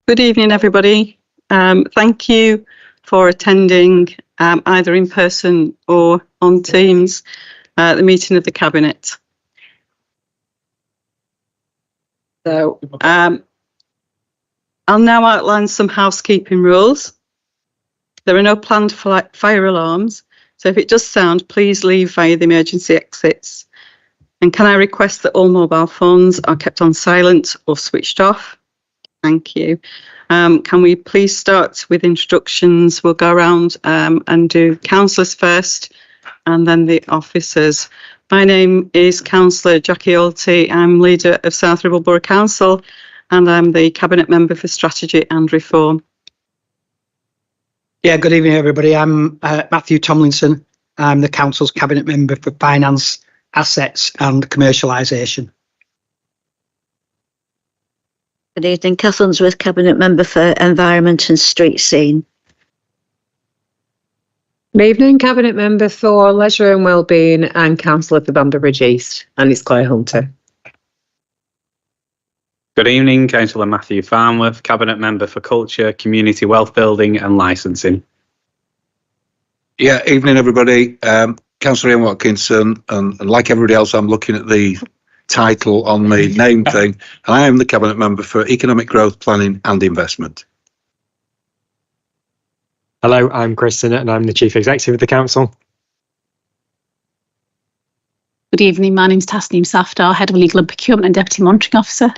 Good evening, everybody. Thank you for attending either in person or on Teams the meeting of the Cabinet. So I'll now outline some housekeeping rules. There are no planned fire alarms, so if it does sound, please leave via the emergency exits. And can I request that all mobile phones are kept on silent or switched off? Thank you. Can we please start with introductions? We'll go around and do councillors first and then the officers. My name is Councillor Jackie Alty. I'm leader of South Ribble Borough Council and I'm the Cabinet Member for Strategy and Reform. Yeah, good evening, everybody. I'm Matthew Tomlinson. I'm the Council's Cabinet Member for Finance, Assets and Commercialisation. Good evening, Kath Unsworth, Cabinet Member for Environment and Street Scene. Good evening, Cabinet Member for Leisure and Wellbeing and Councillor for Banbury East, and it's Claire Hunter. Good evening, Councillor Matthew Farnworth, Cabinet Member for Culture, Community Wealth Building and Licensing. Yeah, evening everybody. Councillor Ian Watkinson, and like everybody else, I'm looking at the title on the name thing, and I am the Cabinet Member for Economic Growth, Planning and Investment. Hello, I'm Chris Sinnott and I'm the Chief Executive of the Council. Good evening, my name's Tasneem Safdar, Head of Legal and Procurement and Deputy Monitoring Officer.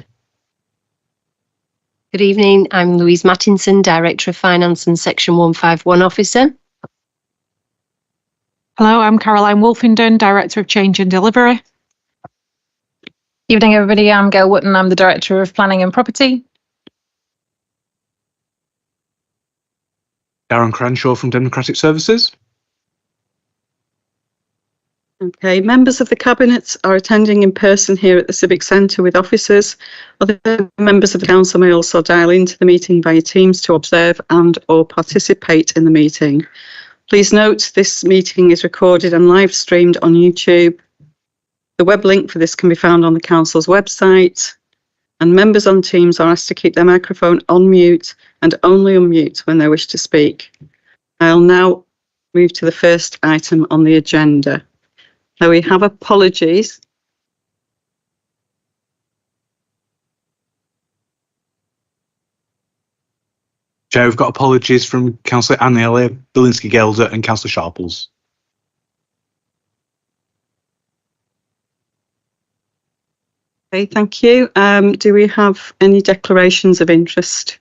Good evening, I'm Louise Mattinson, Director of Finance and Section 151 Officer. Hello, I'm Caroline Wolfenden, Director of Change and Delivery. Evening, everybody. I'm Gail Wootton. I'm the Director of Planning and Property. Darren Cranshaw from Democratic Services. Okay, members of the Cabinet are attending in person here at the Civic Centre with officers. Other members of the Council may also dial into the meeting via Teams to observe and or participate in the meeting. Please note this meeting is recorded and live streamed on YouTube. The web link for this can be found on the Council's website, and members on Teams are asked to keep their microphone on mute and only unmute when they wish to speak. I'll now move to the first item on the agenda. Now we have apologies. Chair, we've got apologies from Councillor Anne Bilinski-Gelder and Councillor Sharples. Okay, thank you. Do we have any declarations of interest?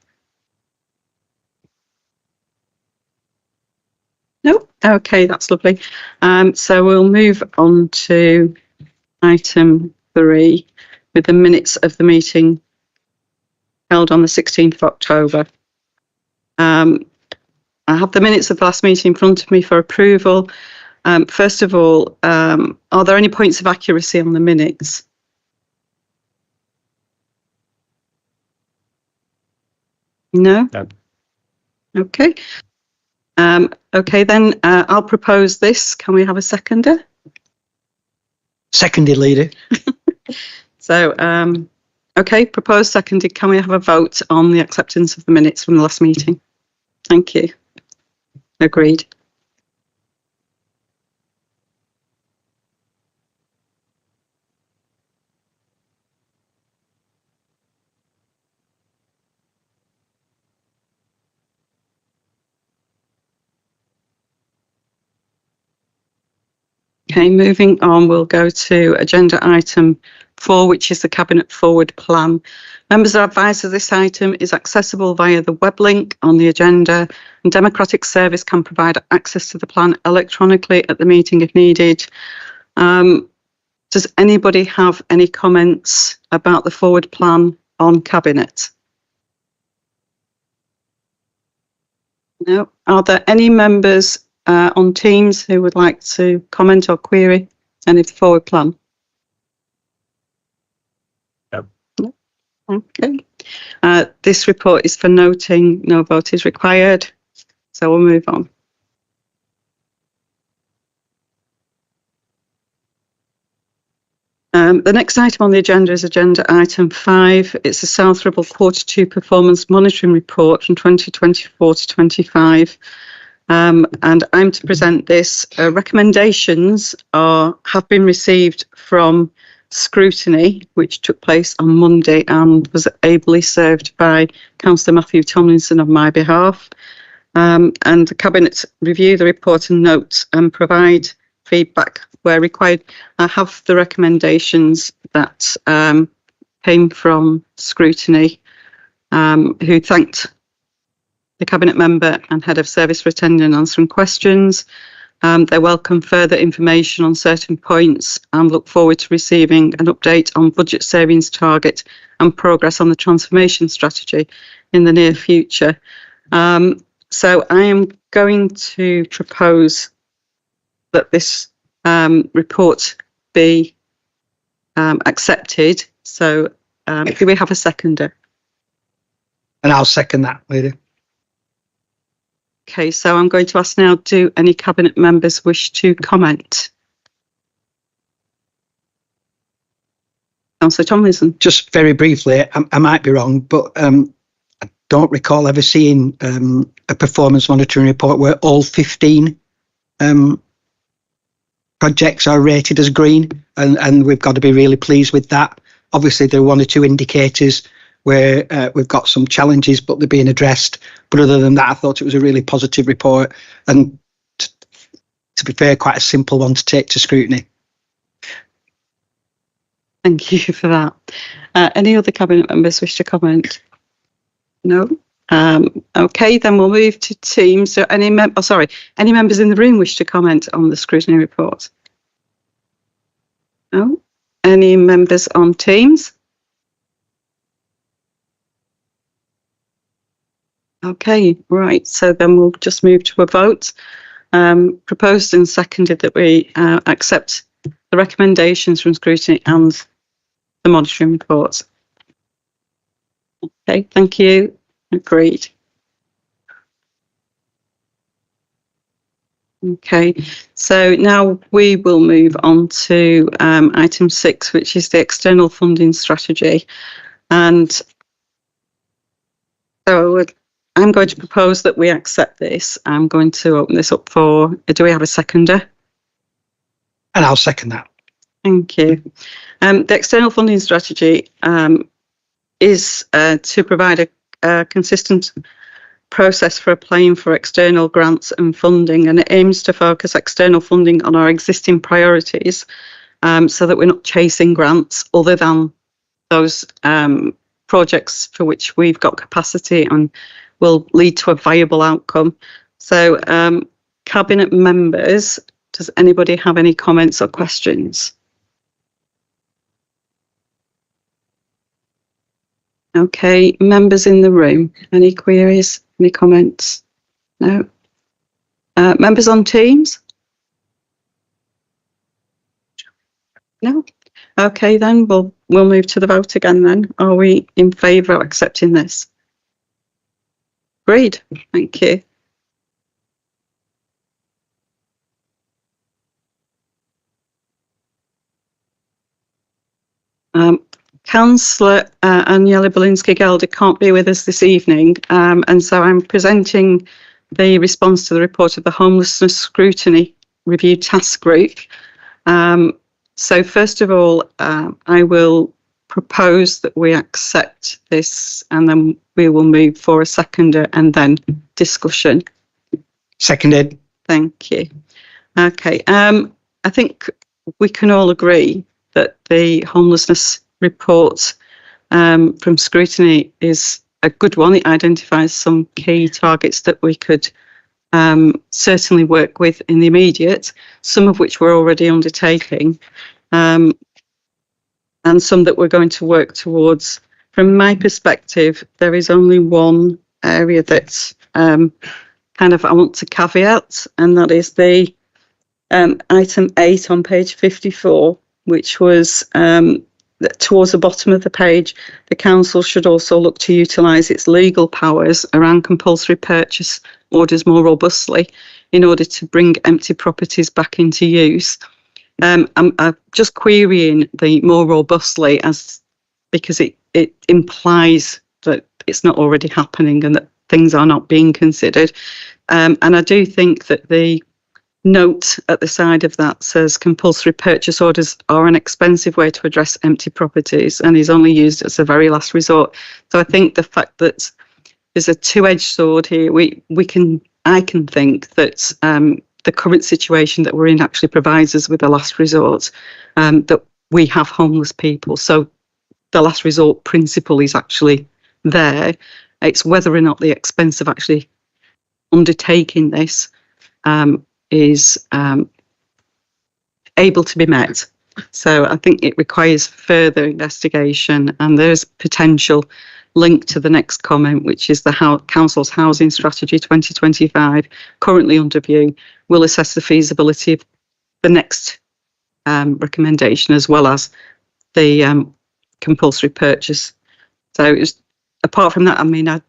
No? Okay, that's lovely. So we'll move on to item 3 with the minutes of the meeting held on the 16th of October. I have the minutes of the last meeting in front of me for approval. First of all, are there any points of accuracy on the minutes? No? No. Okay. Okay, then I'll propose this. Can we have a seconder? Seconded, Leader. So, okay, proposed, seconded. Can we have a vote on the acceptance of the minutes from the last meeting? Thank you. Agreed. Okay, moving on, we'll go to agenda item 4, which is the Cabinet Forward Plan. Members are advised that this item is accessible via the web link on the agenda, and Democratic Service can provide access to the plan electronically at the meeting if needed. Does anybody have any comments about the Forward Plan on Cabinet? No. Are there any members on Teams who would like to comment or query any of the Forward Plan? No. No. Okay. This report is for noting, no vote is required, so we'll move on. The next item on the agenda is agenda item 5. It's the South Ribble Q2 Performance Monitoring Report from 2024 to 25. And I'm to present this. Recommendations have been received from scrutiny, which took place on Monday and was ably served by Councillor Matthew Tomlinson on my behalf. And the Cabinet review the report and notes and provide feedback where required. I have the recommendations that came from scrutiny, who thanked the Cabinet member and Head of Service for attending and answering questions. They welcome further information on certain points and look forward to receiving an update on budget savings target and progress on the transformation strategy in the near future. So I am going to propose that this report be accepted. So do we have a seconder? And I'll second that, Lady. Okay, so I'm going to ask now, do any Cabinet members wish to comment? Councillor Tomlinson. Just very briefly, I might be wrong, but I don't recall ever seeing a performance monitoring report where all 15 projects are rated as green, and we've got to be really pleased with that. Obviously, there are one or two indicators where we've got some challenges, but they're being addressed. But other than that, I thought it was a really positive report, and to be fair, quite a simple one to take to scrutiny. Thank you for that. Any other Cabinet members wish to comment? No? Okay, then we'll move to teams. So any members in the room wish to comment on the scrutiny report? No? Any members on teams? Okay, right. So then we'll just move to a vote. Proposed and seconded that we accept the recommendations from scrutiny and the monitoring reports. Okay, thank you. Agreed. Okay, so now we will move on to item 6, which is the external funding strategy. And so I'm going to propose that we accept this. I'm going to open this up for, do we have a seconder? And I'll second that. Thank you. The external funding strategy is to provide a consistent process for applying for external grants and funding, and it aims to focus external funding on our existing priorities so that we're not chasing grants other than those projects for which we've got capacity and will lead to a viable outcome. So Cabinet members, does anybody have any comments or questions? Okay, members in the room, any queries, any comments? No? Members on Teams? No? Okay, then we'll move to the vote again then. Are we in favour of accepting this? Agreed, thank you. Councillor Aniela Bielinski-Gelder can't be with us this evening, and so I'm presenting the response to the report of the Homelessness Scrutiny Review Task Group. So first of all, I will propose that we accept this, and then we will move for a seconder and then discussion. Seconded. Thank you. Okay, I think we can all agree that the homelessness report from scrutiny is a good one. It identifies some key targets that we could certainly work with in the immediate, some of which we're already undertaking, and some that we're going to work towards. From my perspective, there is only one area that kind of I want to caveat, and that is the item 8 on page 54, which was towards the bottom of the page. The council should also look to utilise its legal powers around compulsory purchase orders more robustly in order to bring empty properties back into use. I'm just querying the more robustly because it implies that it's not already happening and that things are not being considered. And I do think that the note at the side of that says compulsory purchase orders are an expensive way to address empty properties and is only used as a very last resort. So I think the fact that there's a two-edged sword here, I can think that the current situation that we're in actually provides us with a last resort, that we have homeless people. So the last resort principle is actually there. It's whether or not the expense of actually undertaking this is able to be met. So I think it requires further investigation, and there's potential link to the next comment, which is the Council's Housing Strategy 2025, currently under view, will assess the feasibility of the next recommendation as well as the compulsory purchase. So apart from that, I mean, I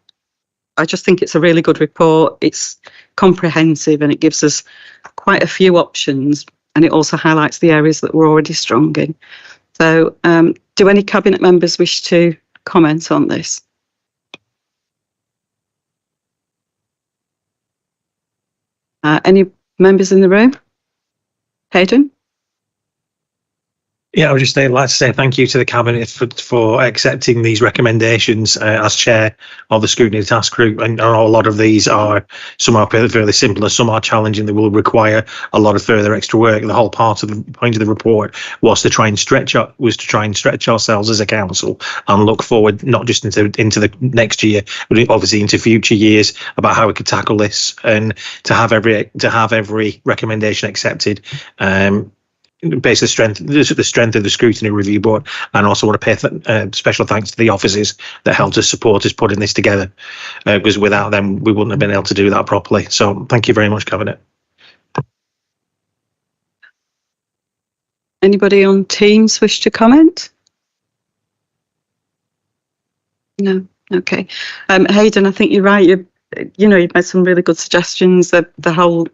just think it's a really good report. It's comprehensive and it gives us quite a few options, and it also highlights the areas that we're already strong in. So do any Cabinet members wish to comment on this? Any members in the room? Hayden? Yeah, I would just like to say thank you to the Cabinet for accepting these recommendations as chair of the scrutiny task group. And a lot of these some are fairly simpler, some are challenging. They will require a lot of further extra work. The whole point of the report was to try and stretch ourselves as a council and look forward, not just into the next year, but obviously into future years, about how we could tackle this, and to have every recommendation accepted. Based on the strength of the scrutiny review board, and also want to pay special thanks to the officers that helped us support us putting this together, because without them we wouldn't have been able to do that properly. So thank you very much, Cabinet. Anybody on Teams wish to comment? No. Okay. Hayden, I think you're right. You've made some really good suggestions. The whole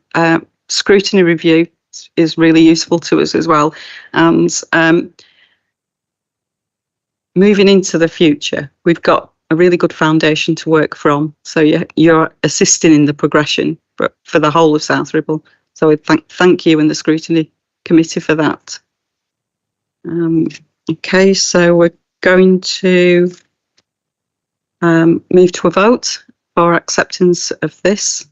scrutiny review is really useful to us as well, and moving into the future, we've got a really good foundation to work from. So you're assisting in the progression for the whole of South Ribble. So I thank you and the scrutiny committee for that. Okay, so we're going to move to a vote for acceptance of this.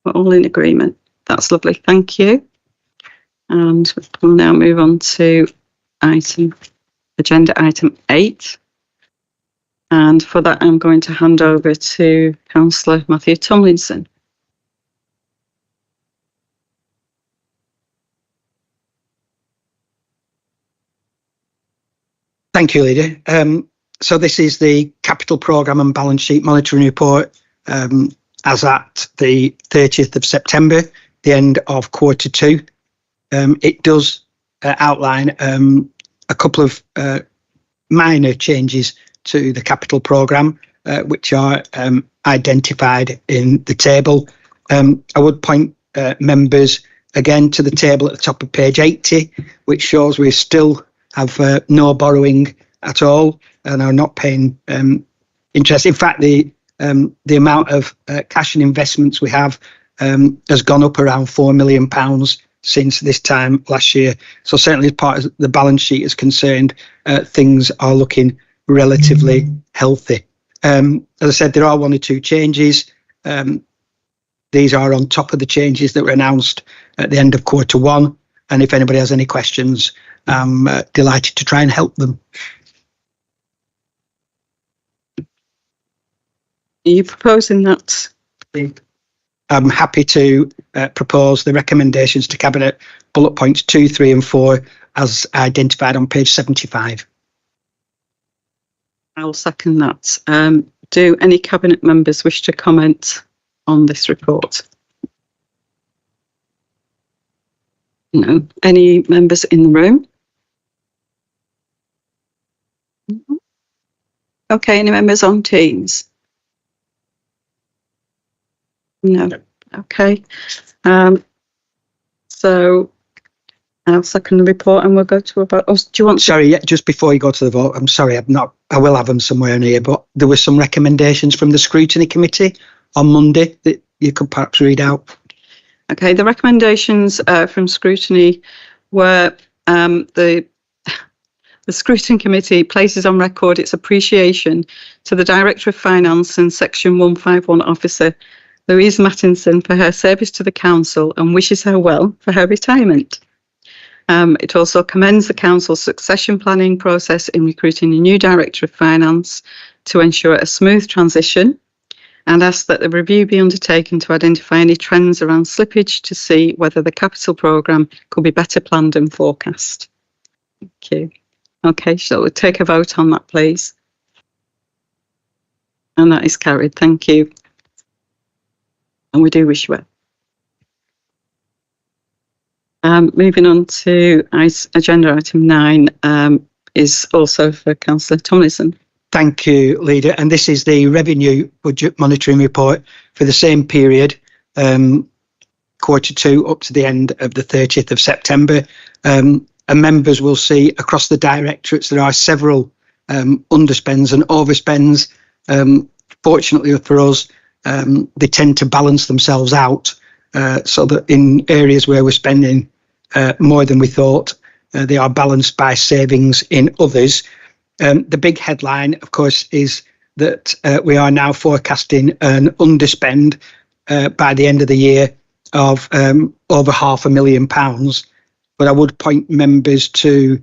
We're all in agreement. That's lovely, thank you. And we'll now move on to agenda item 8. And for that, I'm going to hand over to Councillor Matthew Tomlinson. Thank you, Lydia. So this is the Capital Programme and Balance Sheet Monitoring Report as at the 30th of September, the end of quarter 2. It does outline a couple of minor changes to the capital programme, which are identified in the table. I would point members again to the table at the top of page 80, which shows we still have no borrowing at all and are not paying interest. In fact, the amount of cash and investments we have has gone up around £4 million since this time last year. So certainly as part of the balance sheet is concerned, things are looking relatively healthy. As I said, there are 1 or 2 changes. These are on top of the changes that were announced at the end of quarter 1. And if anybody has any questions, I'm delighted to try and help them. Are you proposing that? I'm happy to propose the recommendations to Cabinet, bullet points 2, 3 and 4 as identified on page 75. I will second that. Do any Cabinet members wish to comment on this report? No. Any members in the room? Okay, any members on Teams? No. Okay. So I'll second the report and we'll go to a vote. Oh, do you want to? Sorry, yeah, just before you go to the vote, I'm sorry, I will have them somewhere in here, but there were some recommendations from the scrutiny committee on Monday that you could perhaps read out. Okay, the recommendations from scrutiny were the scrutiny committee places on record its appreciation to the Director of Finance and Section 151 officer, Louise Mattinson, for her service to the council and wishes her well for her retirement. It also commends the council's succession planning process in recruiting a new Director of Finance to ensure a smooth transition, and asks that the review be undertaken to identify any trends around slippage to see whether the capital programme could be better planned and forecast. Thank you. Okay, so we'll take a vote on that, please. And that is carried. Thank you. And we do wish you well. Moving on to agenda item 9 is also for Councillor Tomlinson. Thank you, Leader. And this is the revenue budget monitoring report for the same period, Q2 up to the end of the 30th of September. And members will see across the directorates there are several underspends and overspends. Fortunately for us, they tend to balance themselves out so that in areas where we're spending more than we thought, they are balanced by savings in others. The big headline, of course, is that we are now forecasting an underspend by the end of the year of over £500,000. But I would point members to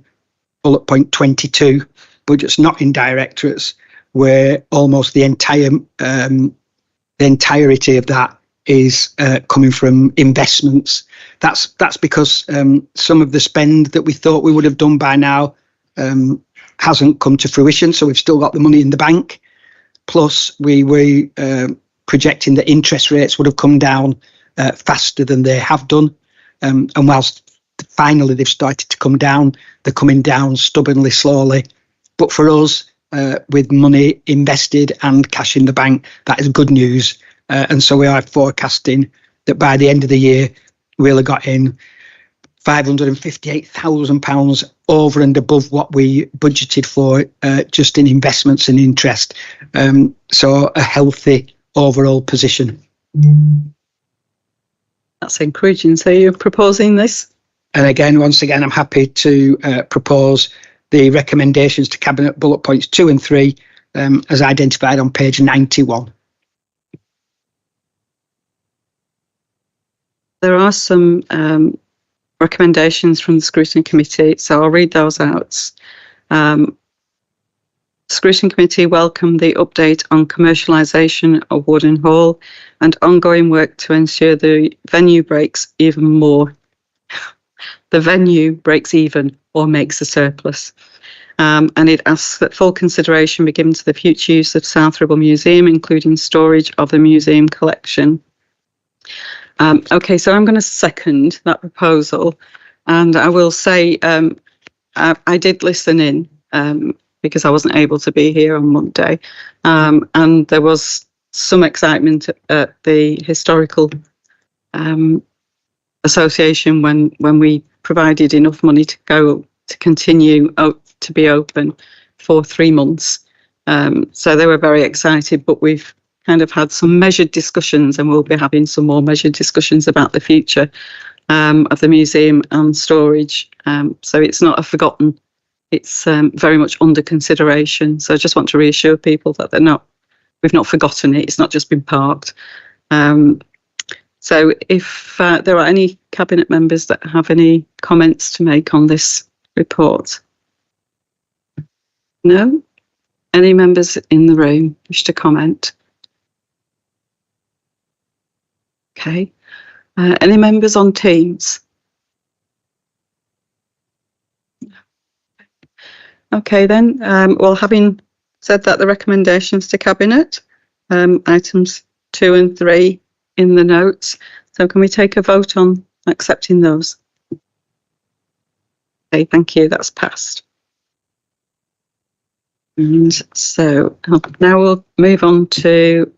bullet point 22, budgets not in directorates, where almost the entirety of that is coming from investments. That's because some of the spend that we thought we would have done by now hasn't come to fruition, so we've still got the money in the bank. Plus, we were projecting that interest rates would have come down faster than they have done. And whilst finally they've started to come down, they're coming down stubbornly, slowly. But for us, with money invested and cash in the bank, that is good news. And so we are forecasting that by the end of the year, we'll have got in £558,000 over and above what we budgeted for just in investments and interest. So a healthy overall position. That's encouraging. So you're proposing this? And again, once again, I'm happy to propose the recommendations to Cabinet bullet points 2 and 3 as identified on page 91. There are some recommendations from the Scrutiny Committee, so I'll read those out. Scrutiny Committee welcomed the update on commercialisation of Woden Hall and ongoing work to ensure the venue breaks even more. The venue breaks even or makes a surplus. And it asks that full consideration be given to the future use of South Ribble Museum, including storage of the museum collection. Okay, so I'm going to second that proposal, and I will say I did listen in because I wasn't able to be here on Monday, and there was some excitement at the Historical Association when we provided enough money to continue to be open for 3 months. So they were very excited, but we've kind of had some measured discussions, and we'll be having some more measured discussions about the future of the museum and storage. So it's not a forgotten, it's very much under consideration. So I just want to reassure people that we've not forgotten it, it's not just been parked. So if there are any Cabinet members that have any comments to make on this report? No? Any members in the room wish to comment? Okay. Any members on Teams? Okay then, well, having said that, the recommendations to Cabinet, items 2 and 3 in the notes. So can we take a vote on accepting those? Okay, thank you, that's passed. And so now we'll move on to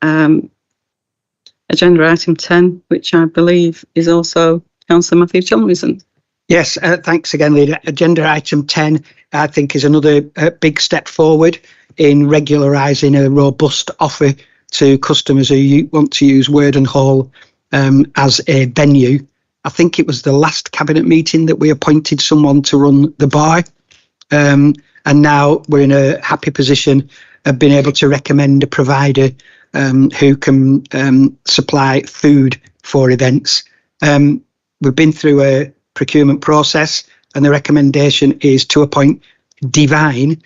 agenda item 10, which I believe is also Councillor Matthew Tomlinson. Yes, thanks again, Leader. Agenda item 10, I think, is another big step forward in regularising a robust offer to customers who want to use Worden Hall as a venue. I think it was the last cabinet meeting that we appointed someone to run the bar. And now we're in a happy position of being able to recommend a provider who can supply food for events. We've been through a procurement process, and the recommendation is to appoint Divine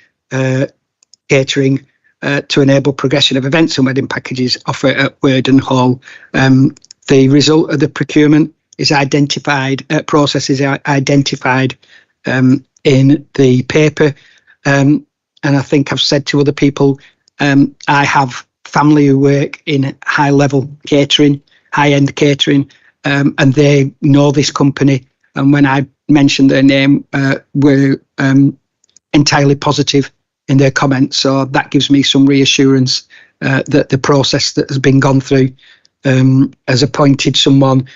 Catering to enable progression of events and wedding packages offered at Worden Hall. The result of the procurement is identified, process is identified in the paper. And I think I've said to other people, I have family who work in high-level catering, high-end catering, and they know this company. And when I mentioned their name, were entirely positive in their comments. So that gives me some reassurance that the process that has been gone through has appointed someone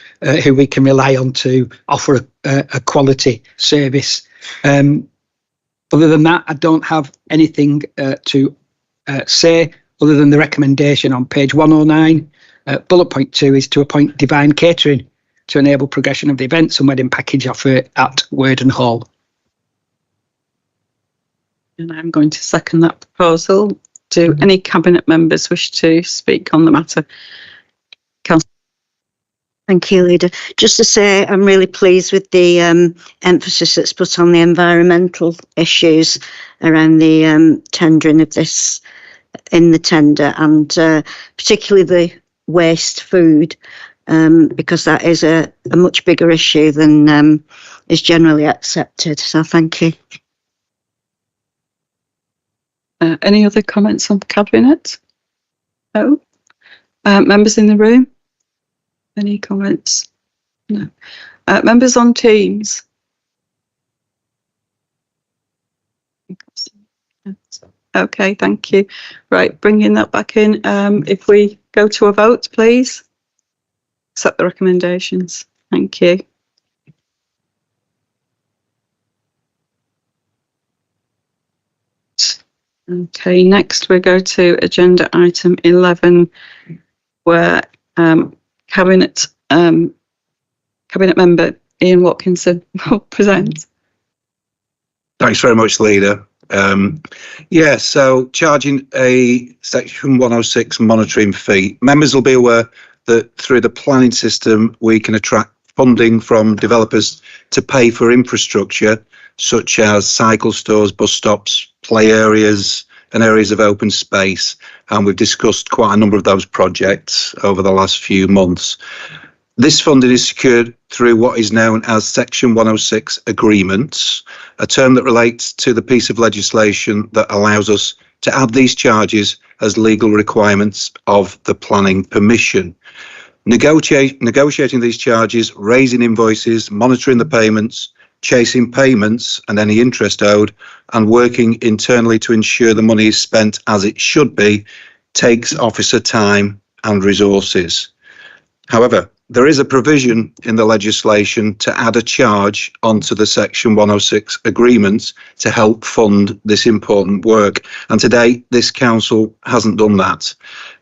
who we can rely on to offer a quality service. Other than that, I don't have anything to say other than the recommendation on page 109. Bullet point 2 is to appoint Divine Catering to enable progression of the events and wedding package offer at Worden Hall. And I'm going to second that proposal. Do any cabinet members wish to speak on the matter? Councillor. Thank you, Leader. Just to say, I'm really pleased with the emphasis that's put on the environmental issues around the tendering of this in the tender, and particularly the waste food, because that is a much bigger issue than is generally accepted. So thank you. Any other comments on the cabinet? No. Members in the room? Any comments? No. Members on Teams? Okay, thank you. Right, bringing that back in. If we go to a vote, please. Accept the recommendations. Thank you. Okay, next we go to agenda item 11, where Cabinet Member Ian Watkinson will present. Thanks very much, Leader. So charging a Section 106 monitoring fee. Members will be aware that through the planning system, we can attract funding from developers to pay for infrastructure, such as cycle stores, bus stops, play areas, and areas of open space. And we've discussed quite a number of those projects over the last few months. This funding is secured through what is known as Section 106 agreements, a term that relates to the piece of legislation that allows us to add these charges as legal requirements of the planning permission. Negotiating these charges, raising invoices, monitoring the payments, chasing payments and any interest owed, and working internally to ensure the money is spent as it should be, takes officer time and resources. However, there is a provision in the legislation to add a charge onto the Section 106 agreements to help fund this important work. And to date, this council hasn't done that.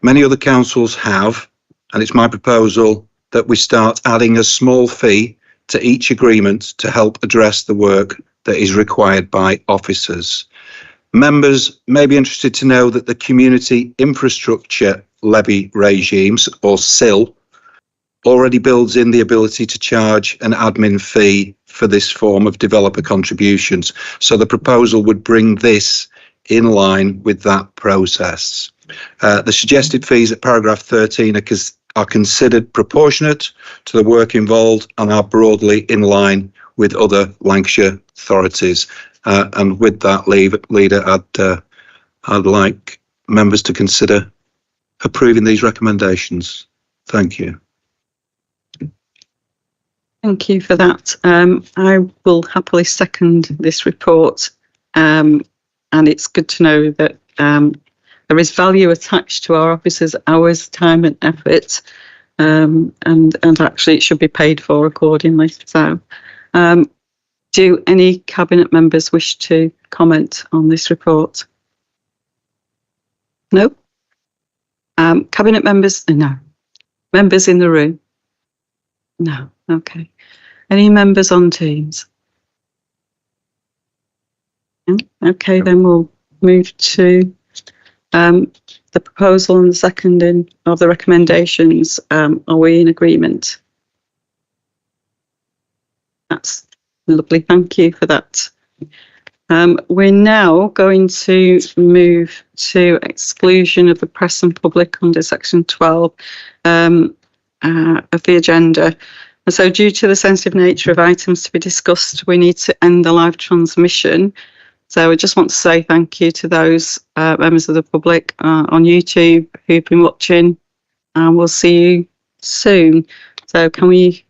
Many other councils have, and it's my proposal that we start adding a small fee to each agreement to help address the work that is required by officers. Members may be interested to know that the Community Infrastructure Levy regimes, or CIL, already builds in the ability to charge an admin fee for this form of developer contributions. So the proposal would bring this in line with that process. The suggested fees at paragraph 13 are considered proportionate to the work involved and are broadly in line with other Lancashire authorities. And with that, Leader, I'd like members to consider approving these recommendations. Thank you. Thank you for that. I will happily second this report, and it's good to know that there is value attached to our officers' hours, time and effort, and actually it should be paid for accordingly. So Do any Cabinet members wish to comment on this report? No? Cabinet members? No. Members in the room? No. Okay. Any members on Teams? Okay, then we'll move to the proposal and the seconding of the recommendations. Are we in agreement? That's lovely. Thank you for that. We're now going to move to exclusion of the press and public under section 12 of the agenda. And so due to the sensitive nature of items to be discussed, we need to end the live transmission. So I just want to say thank you to those members of the public on YouTube who've been watching, and we'll see you soon. So can we